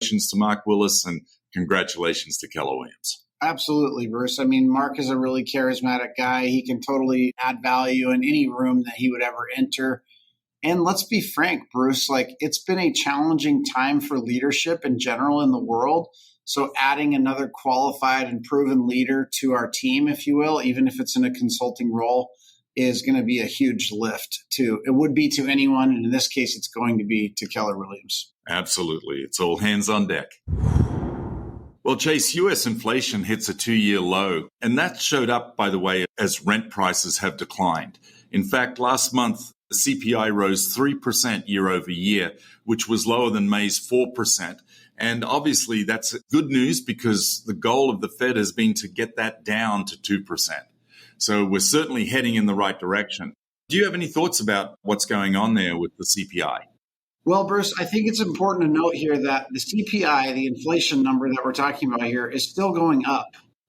Congratulations to Mark Willis and congratulations to Keller Williams. Absolutely, Bruce. I mean, Mark is a really charismatic guy. He can totally add value in any room that he would ever enter. And let's be frank, Bruce, like it's been a challenging time for leadership in general in the world. So adding another qualified and proven leader to our team, if you will, even if it's in a consulting role, is going to be a huge lift to, it would be to anyone. And in this case, it's going to be to Keller Williams. Absolutely. It's all hands on deck. Well, Chase, U.S. inflation hits a 2-year low, and that showed up, by the way, as rent prices have declined. In fact, last month, the CPI rose 3% year over year, which was lower than May's 4%. And obviously, that's good news because the goal of the Fed has been to get that down to 2%. So we're certainly heading in the right direction. Do you have any thoughts about what's going on there with the CPI? Well, Bruce, I think it's important to note here that the CPI, the inflation number that we're talking about here, is still going up.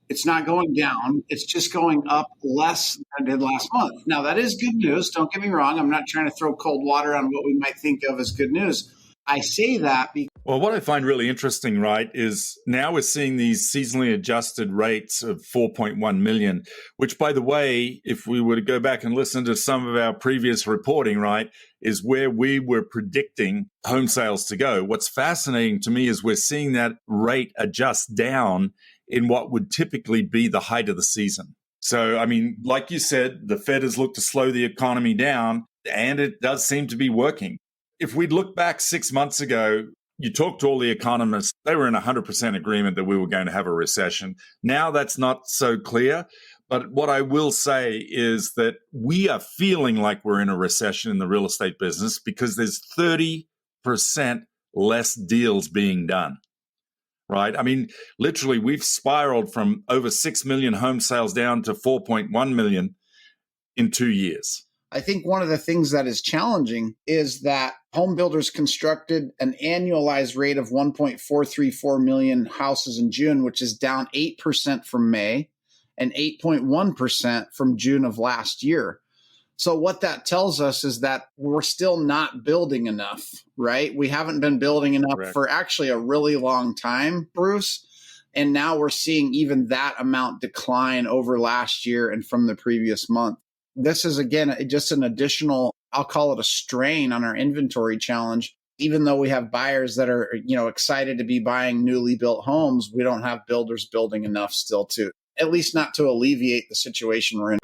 It's not going down. It's just going up less than it did last month. Now, that is good news. Don't get me wrong. I'm not trying to throw cold water on what we might think of as good news. I say that because... Well, what I find really interesting, right, is now we're seeing these seasonally adjusted rates of 4.1 million, which, by the way, if we were to go back and listen to some of our previous reporting, right, is where we were predicting home sales to go. What's fascinating to me is we're seeing that rate adjust down in what would typically be the height of the season. So, I mean, like you said, the Fed has looked to slow the economy down, and it does seem to be working. If we'd look back 6 months ago, you talked to all the economists, they were in 100% agreement that we were going to have a recession. Now that's not so clear. But what I will say is that we are feeling like we're in a recession in the real estate business because there's 30% less deals being done, right? I mean, literally, we've spiraled from over 6 million home sales down to 4.1 million in 2 years. I think one of the things that is challenging is that home builders constructed an annualized rate of 1.434 million houses in June, which is down 8% from May and 8.1% from June of last year. So what that tells us is that we're still not building enough, right? We haven't been building enough Correct. For actually a really long time, Bruce. And now we're seeing even that amount decline over last year and from the previous month. This is, again, just an additional, I'll call it a strain on our inventory challenge. Even though we have buyers that are, excited to be buying newly built homes, we don't have builders building enough still to, at least not to alleviate the situation we're in.